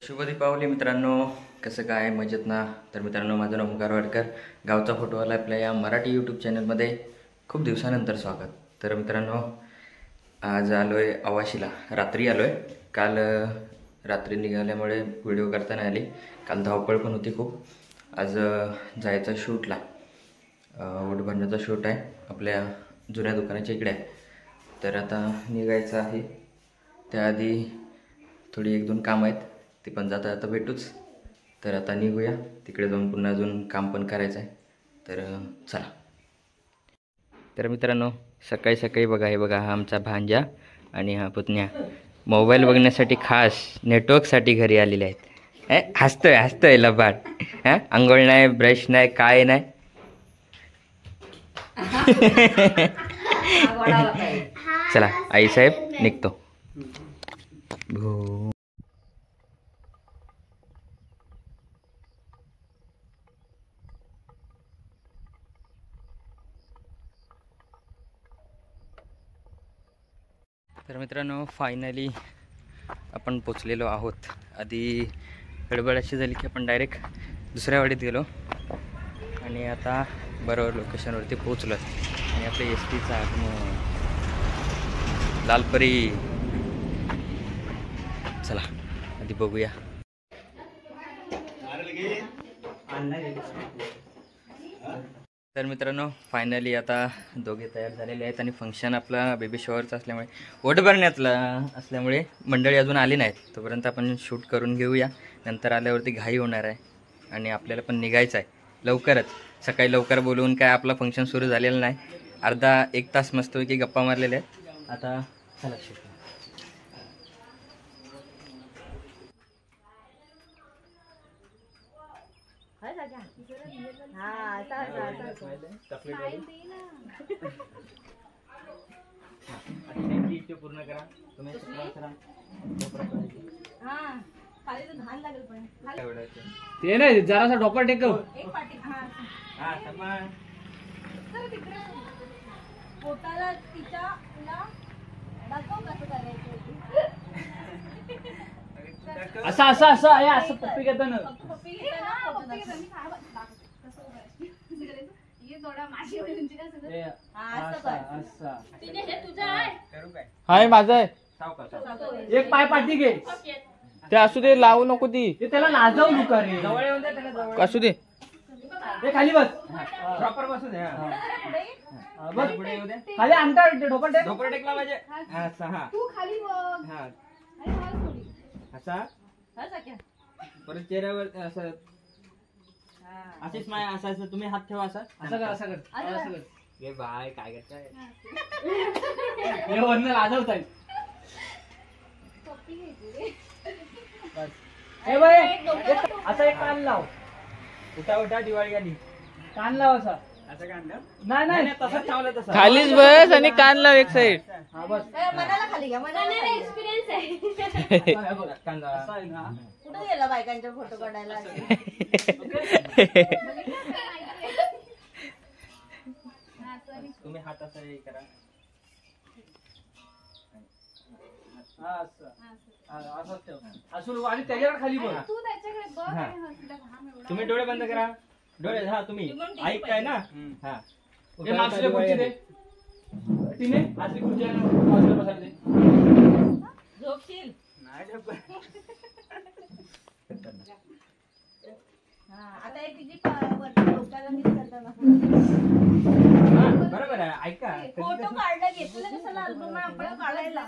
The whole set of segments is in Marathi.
शुभ दीपावली मित्रांनो, कसं काय मजेत ना? तर मित्रांनो, माझं नाव ओंकार वाडकर, गावचा फोटोवाला आपल्या या मराठी यूट्यूब चॅनलमध्ये खूप दिवसानंतर स्वागत. तर मित्रांनो, आज आलो आहे आवाशीला. रात्री आलो आहे. काल रात्री निघाल्यामुळे व्हिडिओ करता नाही आली. काल धावपळ पण होती खूप. आज जायचं शूटला, वोट भरण्याचा शूट आहे आपल्या जुन्या दुकानाच्या इकडे आहे. तर आता निघायचं आहे. त्याआधी थोडी एक दोन कामं आहेत, ते पण जाता जाता भेटूच. तर आता निघूया. तिकडे जाऊन पुन्हा अजून काम पण करायचं आहे. तर चला. तर मित्रांनो, सकाळी सकाळी बघा, हे बघा, हा आमचा भांजा आणि हा पुतण्या मोबाईल बघण्यासाठी खास नेटवर्कसाठी घरी आलेले आहेत. हसतोय लबाड. हां, आंघोळ नाही, ब्रश नाही, काय नाही. चला आईसाहेब, निघतो. तर मित्रांनो, फायनली आपण पोचलेलो आहोत. आधी गडबड अशी झाली की आपण डायरेक्ट दुसऱ्या वाडीत गेलो आणि आता बरोबर लोकेशनवरती पोचलो. आणि आपल्या एस टीचा लालपरी. चला आधी बघूया. तर मित्रांनो, फायनली आता दोघे तयार झालेले आहेत आणि फंक्शन आपला बेबी शॉवरचा असल्यामुळे, वोट भरण्यातला असल्यामुळे मंडळी अजून आली नाहीत. तोपर्यंत आपण शूट करून घेऊया. नंतर आल्यावरती घाई होणार आहे आणि आपल्याला पण निघायचं आहे लवकरच. सकाळी लवकर बोलवून काय आपलं फंक्शन सुरू झालेलं नाही. अर्धा एक तास मस्तपैकी गप्पा मारलेले आहेत. आता चला शूट. पूर्ण करा तुम्ही. ते नाही, जरासा डोपर टेकव. पोटाला तिच्या असं असं असं आहे, असं पप्पी घेताना हाय माझं आहे. एक पाय पाठी घे. ते असू दे, लावू नको ती. त्याला नाजवू नका रे. असू दे, ते खाली बस. प्रॉपर बसू दे. बस पुढे येऊ दे. खाली अंतर ढोपर टेक. ढोपर टेकला पाहिजे. असं. हा, तू खाली बघ. हा, असा परत चेहऱ्यावर असं. असेच माय असं असं. तुम्ही हात ठेवा. असं असं कर, असं कर, असं कर. हे बाय काय करताय? हे वरनं लाजवताय. हे बाय, असा एक कान लाव. उठा उठा, दिवाळी आली. कान लाव असा. असं कान लाव. नाही नाही, तसंच ठेवलं. तसं खालीच बस आणि कान लाव एक साईड. हा बस. मनाला खाली घ्या. मनाला एक्सपिरियन्स आहे. कान लाव. असा आहे ना. कुठे गेला बायकांचे फोटो काढायला? तुम्ही हात असं हे करा. असं ठेव. असं आणि त्याच्यावर खाली बघ. तू त्याच्याकडे बघ आणि हसला. तुम्ही डोळे बंद करा. डोळे. हा, तुम्ही ऐकताय ना? हा, हे मागच्या खुर्ची दे. तिने आजली खुर्ची आहे ना, बाजूला बसायला दे. झोपशील नाही झोप. आता एक तिची डोक्याला मिस करताना बरोबर आहे. ऐका, फोटो काढला घेतलं कशाला अल्बम आपल्याला काढायला.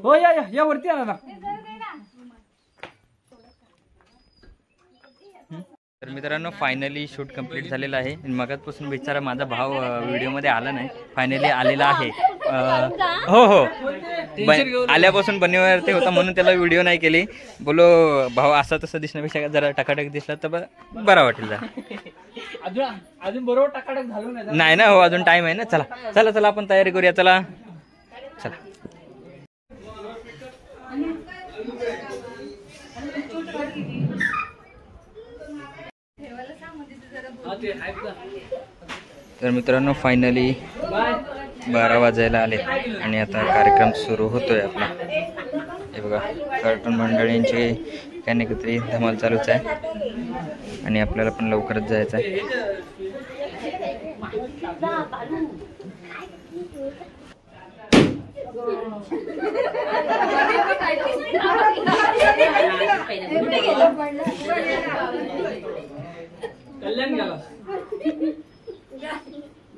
हो या वरती आला ना. तर मित्रांनो, फायनली शूट कंप्लीट झालेलं आहे. मगाचपासून बिचारा माझा भाव व्हिडिओमध्ये आला नाही. फायनली आलेला आहे. हो हो, आल्यापासून बनीवरती होता म्हणून त्याला व्हिडिओ नाही केली. बोलो भाऊ असा तसा दिसण्यापेक्षा जरा टकाटक दिसला तर बरा वाटेल जरा. अजून बरोबर टकाटक झालो नाही ना. हो, अजून टाइम आहे ना. चला चला चला, आपण तयारी करूया. चला चला. तर मित्रांनो, फायनली 12 वाजायला आले आणि आता कार्यक्रम सुरू होतोय आपला. हे बघा कार्टून मंडळींची काही नाही काहीतरी धमाल चालूच आहे आणि आपल्याला पण लवकरच जायचं आहे. कल्याण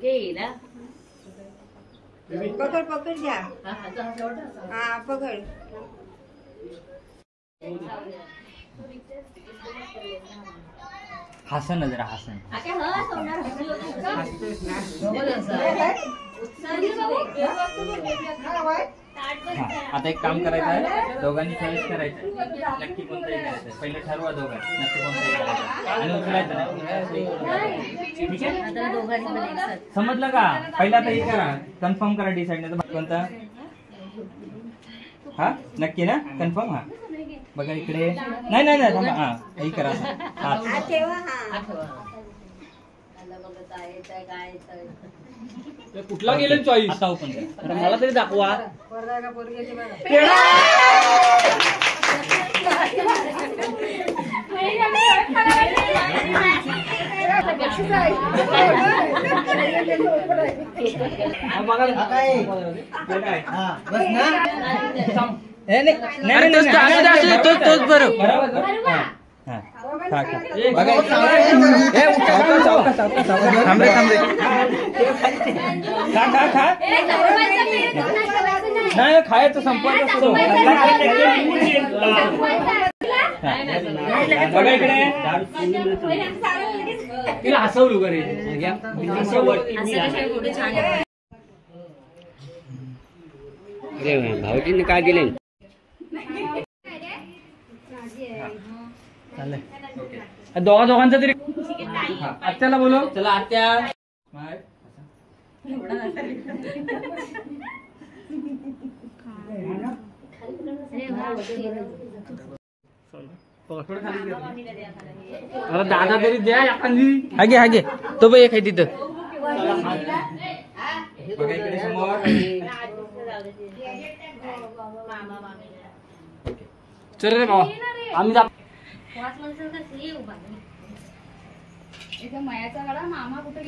गेला पकड पकड घ्या हा पकड हसन ना जरा हसन. आता एक काम करायचं आहे, दोघांनी चॉईस करायचं आहे नक्की कोणतंही करायचं आहे. पहिले ठरवा दोघांनी नक्की कोणतंही करायचं आणि उचलायचं नाही. ठीक आहे समजलं का? पहिला आता हे करा, कन्फर्म करा, डिसाईड नाही तर कोणता. हा नक्की ना कन्फर्म. हा बघा इकडे नाही नाही नाही थांबा. हा हे करा हा ठेवा कुठला गेलं चॉईस आता ओपन करा. मला तरी दाखवा. तोच बरोबर. थांबरे थांबरे खा नाही खायचं संपर्क बघा इकडे तिला हसवलू करे भाऊजींनी काय दिले दोघांचा तरी आत्याला बोलव. चला आत्या दादा तरी द्या एखादी. हागे हागे तो बाई एक आहे तिथं. बघा इकडे समोर चल रे बाबा आम्ही मयाचा गडा मामा कुठे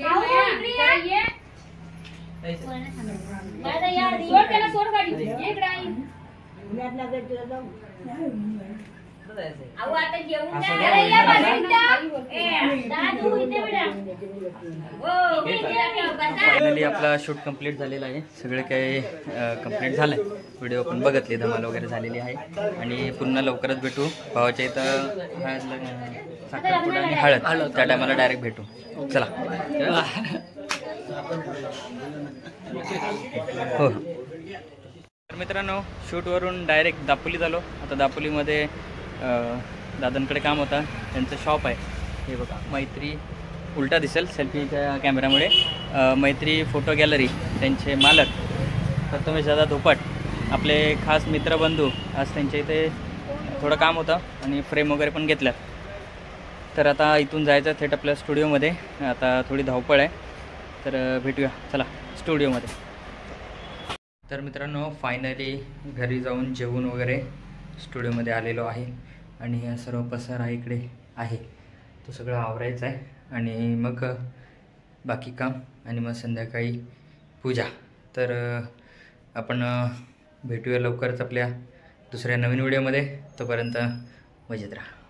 फायनली आपला शूट कंप्लीट झालेला आहे. सगळे काही कंप्लीट झालंय. व्हिडिओ पण बघितली, धमाल वगैरे झालेली आहे आणि पुन्हा लवकरच भेटू. भावाच्या इथं साखरपुडा आणि हळद त्या टायमाला डायरेक्ट भेटू. चला हो. तर मित्रांनो शूटवरून डायरेक्ट दापोलीत आलो. आता दापोलीमध्ये दादांकडे काम होता, त्यांचं शॉप आहे. हे बघा मैत्री, उलटा दिसेल सेल्फीच्या कॅमेऱ्यामुळे, मैत्री फोटो गॅलरी. त्यांचे मालक प्रथमेश दादा धोपट, आपले खास मित्रबंधू. आज त्यांच्या इथे थोडं काम होतं आणि फ्रेम वगैरे पण घेतल्यात. तर आता इथून जायचं थेट आपल्या स्टुडिओमध्ये. आता थोडी धावपळ आहे, तर भेटूया चला स्टुडिओमध्ये. तर मित्रांनो फायनली घरी जाऊन जेवून वगैरे स्टुडिओमध्ये आलेलो आहे आणि हा सर्व पसारा इकडे आहे, तो सगळं आवरायचा आहे आणि मग बाकी काम आणि मग संध्याकाळी पूजा. तर आपण भेटूया लवकरच आपल्या दुसऱ्या नवीन व्हिडिओमध्ये. तोपर्यंत मजेत राहा.